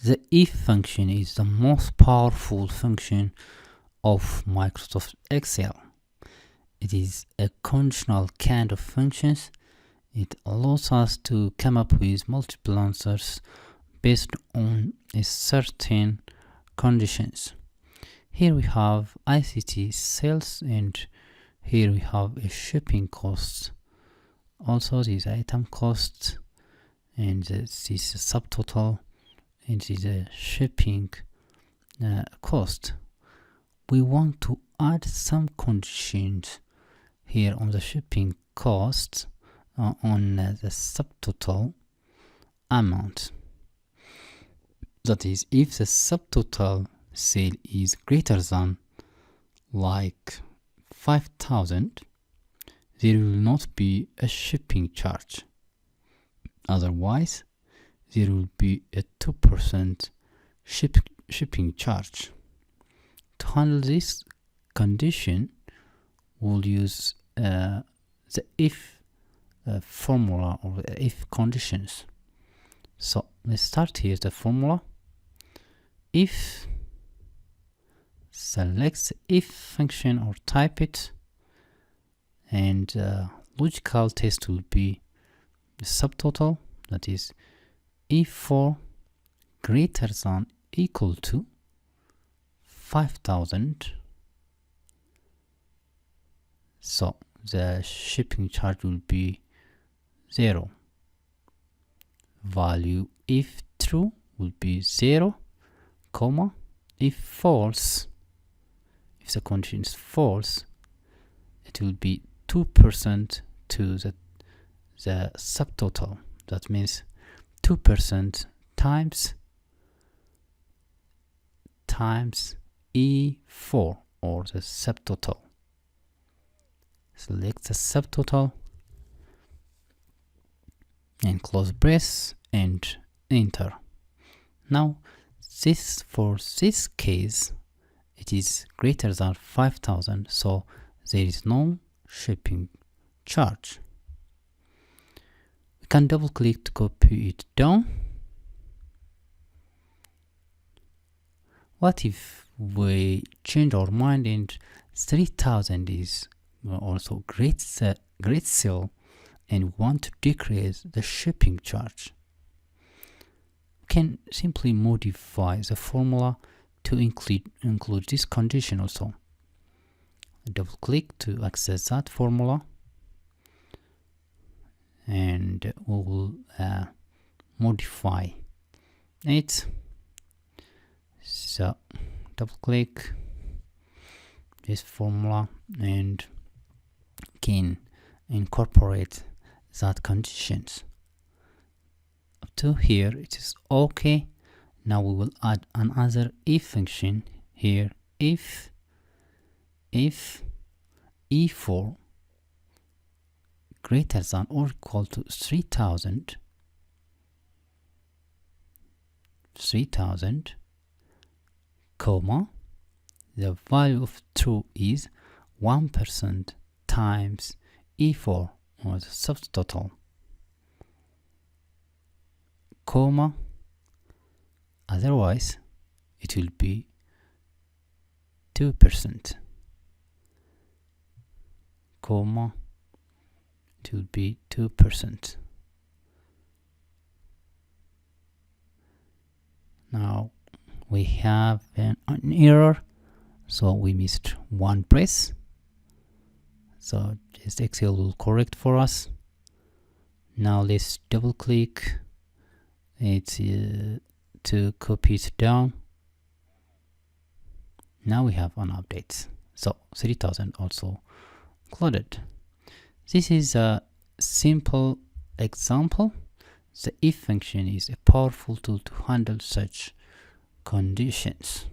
The if function is the most powerful function of Microsoft Excel. It is a conditional kind of functions. It allows us to come up with multiple answers based on a certain conditions. Here we have ICT sales, and here we have a shipping cost. Also this item cost, and this is a subtotal, and this is a shipping cost. We want to add some conditions here on the shipping cost on the subtotal amount. That is, if the subtotal sale is greater than like 5,000, there will not be a shipping charge. Otherwise, there will be a 2% shipping charge. To handle this condition, we'll use the if formula or the if conditions. So let's start here the formula. If, select the if function or type it, and logical test will be the subtotal, that is if for greater than equal to 5,000, so the shipping charge will be 0. Value if true will be 0, comma, if false, if the condition is false, it will be 2% to the subtotal. That means 2% times E4, or the subtotal. Select the subtotal and close brace and enter. Now for this case it is greater than 5,000, so there is no shipping charge. We can double click to copy it down. What if we change our mind and 3,000 is also great sale, and we want to decrease the shipping charge? We can simply modify the formula to include this condition also. Double click to access that formula, and we will modify it. So double click this formula and can incorporate that conditions. Up to here it is okay. Now we will add another if function here. If E4 greater than or equal to 3,000, comma, the value of true is 1% times E4, or the subtotal, comma, otherwise it will be 2%, comma, it will be 2%. Now we have an error, so we missed one brace. So just Excel will correct for us. Now let's double click it to copy it down. Now we have an update. So 3,000 also included. This is a simple example. The if function is a powerful tool to handle such conditions.